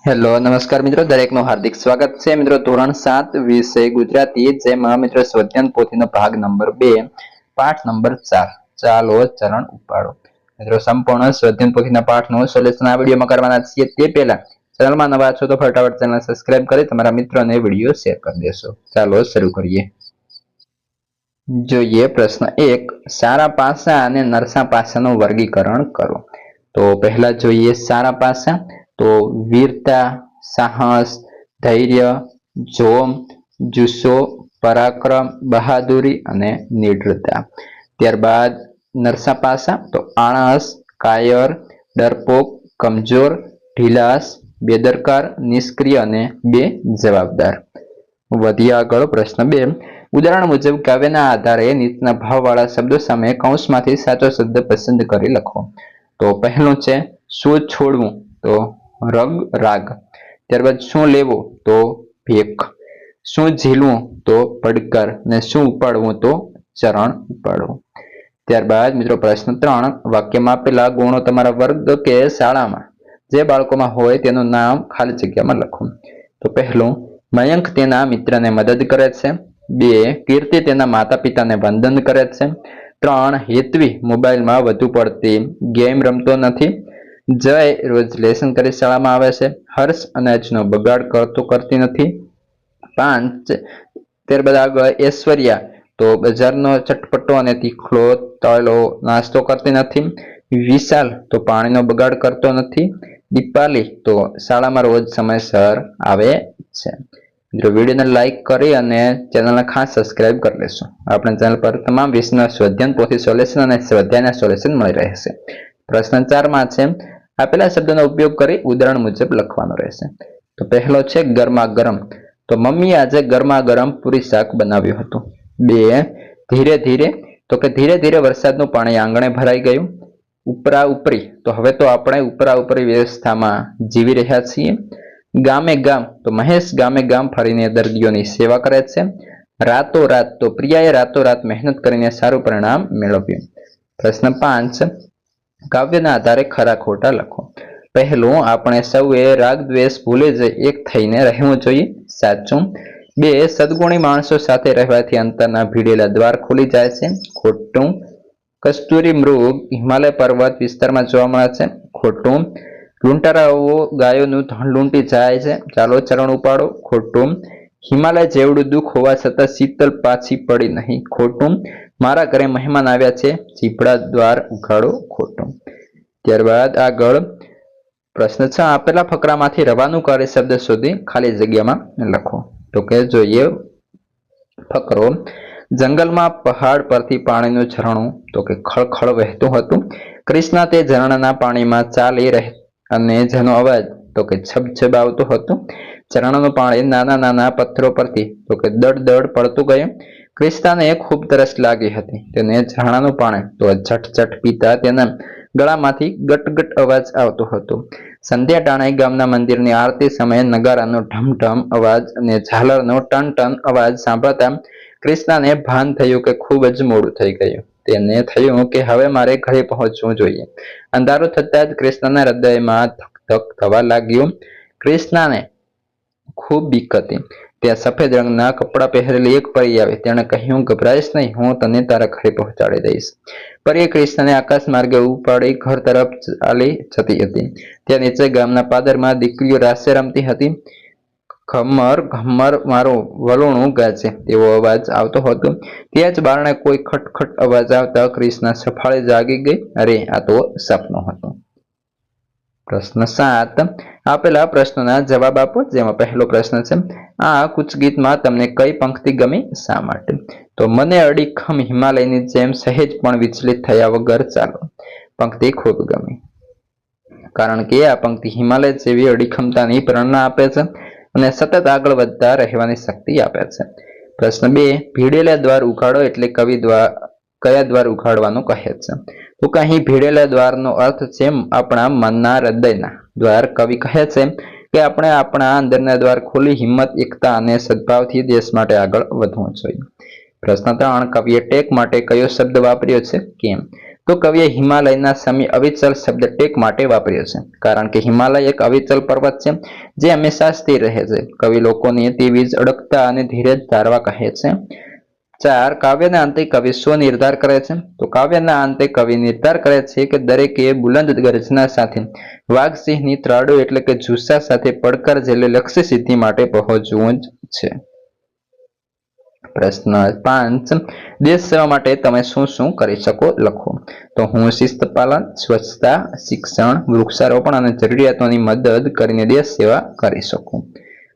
Hello નમસ્કાર મિત્રો, દરેકનું હાર્દિક સ્વાગત છે મિત્રો। ધોરણ 7 વિષય ગુજરાતી, જેમાં મિત્રો સ્વધ્યાન પોથીનો ભાગ નંબર 2 પાઠ નંબર 4 ચાલો ચરણ ઉપાડો। મિત્રો સંપૂર્ણ સ્વધ્યાન પોથીના પાઠનું સોલ્યુશન આ વિડીયોમાં કરવાના છીએ। તે પહેલા ચેનલમાં નવા છો તો ફટાફટ ચેનલ સબસ્ક્રાઇબ કરી તમારા મિત્રોને વિડીયો શેર કરી દેશો। ચાલો શરૂ કરીએ। જોઈએ પ્રશ્ન 1, સારા પાસા અને નરસા પાસાનું વર્ગીકરણ કરો। તો પહેલા જોઈએ સારા પાસા। તો વીરતા, સાહસ, ધૈર્ય, જોમ, જુસ્સો, પરાક્રમ, બહાદુરી અને નિડરતા। ત્યારબાદ નરસા પાસા તો આળસ, કાયર, ડરપોક, કમજોર, ઢીલાસ, બેદરકાર, નિષ્ક્રિય અને બેજવાબદાર। વધીએ આગળ। પ્રશ્ન 2, ઉદાહરણ મુજબ કાવ્યના આધારે નીચેના ભાવવાળા શબ્દો સામે કૌંસમાંથી સાચો શબ્દ પસંદ કરી લખો। તો પહેલું છે શું છોડવું, તો રગ રાગ। ત્યારબાદ શું લેવું, તો ભેખ। શું ઝીલવું, તો પડકાર। અને શું ઉપાડવું, તો ચરણ ઉપાડવું। ત્યારબાદ મિત્રો પ્રશ્ન 3, વાક્યમાં આપેલા ગુણો તમારા વર્ગ કે શાળામાં જે બાળકોમાં હોય તેનું નામ ખાલી જગ્યામાં લખો। તો પહેલું, મયંક તેના મિત્રને મદદ કરે છે। 2, કીર્તિ તેના માતા પિતાને વંદન કરે છે। 3, હેતવી મોબાઈલમાં વધુ પડતી ગેમ રમતો નથી। જય રોજ લેસન કરી શાળામાં આવે છે। હર્ષ અનાજનો બગાડ કરતી નથી। 5, ત્યારબાદ આગળ ઐશ્વર્યા તો બજારનો ચટપટો અને તીખો તળેલો નાસ્તો કરતી નથી। વિશાલ તો પાણીનો બગાડ કરતો નથી। દીપાલી તો શાળામાં રોજ સમયસર આવે છે। મિત્રો વિડીયોને લાઈક કરી અને ચેનલને ખાસ સબસ્ક્રાઇબ કરી લેશો। આપણા ચેનલ પર તમામ વિષયના સ્વધ્યાન પોથી સોલ્યુશન અને સ્વાધ્યાયના સોલ્યુશન મળી રહેશે। પ્રશ્ન 4 માં છે આપેલા શબ્દોનો ઉપયોગ કરી ઉદાહરણ મુજબ લખવાનો રહેશે। તો પહેલો છે ગરમા ગરમ, તો મમ્મીએ આજે ગરમા ગરમ પૂરી શાક બનાવ્યું હતું। 2, ધીરે ધીરે, તો કે ધીરે ધીરે વરસાદનું પાણી આંગણે ભરાઈ ગયું। ઉપરા ઉપરી, તો હવે તો આપણે ઉપરા ઉપરી વ્યવસ્થામાં જીવી રહ્યા છીએ। ગામે ગામ, તો મહેશ ગામે ગામ ફરીને દર્દીઓની સેવા કરે છે। રાતો રાત, તો પ્રિયાએ રાતો રાત મહેનત કરીને સારું પરિણામ મેળવ્યું। પ્રશ્ન 5, કાવ્યના આધારે ખરા ખોટા લખો। પહેલું, આપણે સૌએ રાગ દ્વેષ ભૂલી જઈ એક થઈને રહેવું જોઈએ, સાચું। 2, સદગુણી માણસો સાથે રહેવાથી અંતરના ભીડેલા દ્વાર ખુલી જાય છે, ખોટું। કસ્તુરી મૃગ હિમાલય પર્વત વિસ્તારમાં જોવા મળે છે, ખોટું। લૂંટારાઓ ગાયોનું ધણ લૂંટી જાય છે, ચાલો ચરણ ઉપાડો, ખોટું। હિમાલય જેવડું દુઃખ હોવા છતાં શીતલ પાછી પડી નહીં, ખોટું। મારા ઘરે મહેમાન આવ્યા છે, ચીપડા દ્વાર ઉઘાડો, ખોટું। ત્યારબાદ આગળ પ્રશ્ન 6, આપેલા ફકરામાંથી રવાનું કાર્ય શબ્દ શોધી ખાલી જગ્યામાં લખો। તો કે જોઈએ ફકરો, જંગલમાં પહાડ પરથી પાણીનું ઝરણું તો કે ખળખળ વહેતું હતું। કૃષ્ણ તે ઝરણાના પાણીમાં ચાલી રહે અને જેનો અવાજ તો કે છબછબ આવતું હતું। ઝરણાનું પાણી નાના નાના પથ્થરો પરથી તો કે દડ દડ પડતું ગયું। કૃષ્ણને ખૂબ તરસ લાગી હતી, તેને ઝરણાનું પાણી તો ઝટ ઝટ પીતા તેના ગળામાંથી ગટગટ અવાજ આવતો હતો। સંધ્યા ટાણે ગામના મંદિરની આરતી સમયે નગારાનો ઢમઢમ અવાજ અને ઝાલરનો ટન ટન અવાજ સાંભળતા કૃષ્ણને ભાન થયું કે ખૂબ જ મોડું થઈ ગયું। તેને થયું કે હવે મારે ઘરે પહોંચવું જોઈએ। અંધારું થતાં જ કૃષ્ણના હૃદયમાં ધક ધક થવા લાગ્યું। કૃષ્ણને ખૂબ બીક હતી। ત્યાં સફેદ રંગના કપડાં પહેરેલી એક પરી આવી। તેણે કહ્યું, ગભરાઈશ નહીં, હું તને તારા ઘરે પહોંચાડી દઈશ। પરીએ કૃષ્ણને આકાશ માર્ગે ઉપાડી ઘર તરફ ચાલી જતી હતી। ત્યાં નીચે ગામના પાદરમાં દીકરીઓ રાસે રમતી હતી। ઘમર ઘમર મારું વલોણું ગાજે એવો અવાજ આવતો હતો। ત્યાં જ બારણે કોઈ ખટખટ અવાજ આવતા કૃષ્ણ સફાળે જાગી ગઈ। અરે, આ તો સપનું હતું। પ્રશ્ન 7, આપેલા પ્રશ્નોના જવાબ આપો, જેમાં પહેલો પ્રશ્ન છે આ કૂચ ગીતમાં તમને કઈ પંક્તિ ગમી, શા માટે? તો મને અડીખમ હિમાલયની જેમ સહેજ પણ વિચલિત થયા વગર ચાલો પંક્તિ ખૂબ ગમી, કારણ કે આ પંક્તિ હિમાલય જેવી અડીખમતાની પ્રેરણા આપે છે અને સતત આગળ વધતા રહેવાની શક્તિ આપે છે। પ્રશ્ન 2, ભીડેલા દ્વાર ઉઘાડો એટલે કવિ કયા દ્વાર ઉઘાડવાનું કહે છે? તો કે અહીં ભીડેલા દ્વારનો અર્થ છે આપણા મનના હૃદયના દ્વાર। કવિ કહે છે કે આપણે આપણા અંદરના દ્વાર ખોલી હિંમત, એકતા અને સદભાવથી દેશ માટે આગળ વધવું જોઈએ। પ્રશ્ન 3, કવિએ ટેક માટે કયો શબ્દ વાપર્યો છે, કેમ? તો કવિએ હિમાલયના સમી અવિચલ શબ્દ ટેક માટે વાપર્યો છે, કારણ કે હિમાલય એક અવિચલ પર્વત છે જે હંમેશા સ્થિર રહે છે. કવિ લોકોને તેવી જ અડગતા અને ધીરજ ધારવા કહે છે. 4. કાવ્યના અંતે કવિ શું નિર્ધાર કરે છે? તો કાવ્યના અંતે કવિ નિર્ધાર કરે છે કે દરેકે બુલંદ ગર્જના સાથે વાઘસિંહની ત્રાડો એટલે કે જુસ્સા સાથે પડકાર ઝીલે લક્ષ્ય સિદ્ધિ માટે પહોંચવું જ છે. પ્રશ્ન 5. દેશ સેવા માટે તમે શું શું કરી શકો? લખો. તો હું શિસ્ત પાલન, સ્વચ્છતા, શિક્ષણ, વૃક્ષારોપણ અને જરૂરિયાતોની મદદ કરીને દેશ સેવા કરી શકું.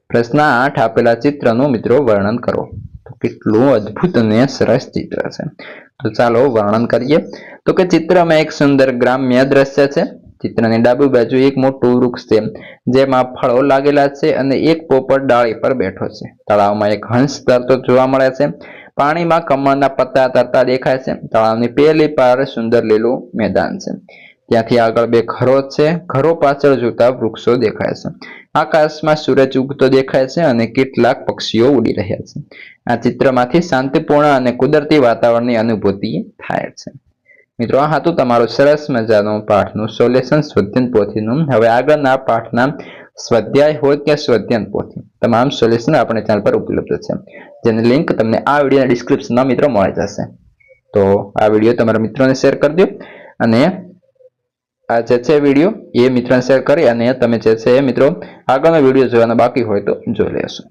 પ્રશ્ન 8. આપેલા ચિત્રનું મિત્રો વર્ણન કરો. તો કેટલું અદ્ભુત અને સરસ ચિત્ર છે. તો ચાલો વર્ણન કરીએ. તો કે ચિત્રમાં એક સુંદર ગ્રામ્ય દ્રશ્ય છે. ચિત્રની ડાબી બાજુ એક મોટું વૃક્ષ છે જેમાં ફળો લાગેલા છે અને એક પોપટ ડાળી પર બેઠો છે. તળાવમાં એક હંસ તરતો જોવા મળે છે. પાણીમાં કમળના પત્તા તરતા દેખાય છે. તળાવની પેલી પાર સુંદર લીલું મેદાન છે. ત્યાંથી આગળ 2 ઘરો છે. ઘરો પાછળ જોતા વૃક્ષો દેખાય છે. આકાશમાં સૂરજ ઉગતો દેખાય છે અને કેટલાક પક્ષીઓ ઉડી રહ્યા છે. આ ચિત્રમાંથી શાંતિપૂર્ણ અને કુદરતી વાતાવરણની અનુભૂતિ થાય છે. મિત્રો, આ હતું તમારું સરસ મજાનું પાઠનું સોલ્યુશન સ્વાધ્યાય પોથીનું. હવે આગળના પાઠના સ્વાધ્યાય હોય કે સ્વાધ્યાય પોથી તમામ સોલ્યુશન આપણી ચેનલ પર ઉપલબ્ધ છે, જેની લિંક તમને આ વિડીયોના ડિસ્ક્રિપ્શનમાં મિત્રો મળી જશે. તો આ વિડીયો તમારા મિત્રોને શેર કરી દો અને આ જે છે વિડીયો એ મિત્રોને શેર કરી અને તમે જે છે મિત્રો આગળનો વિડીયો જોવાના બાકી હોય તો જોઈ લેશો.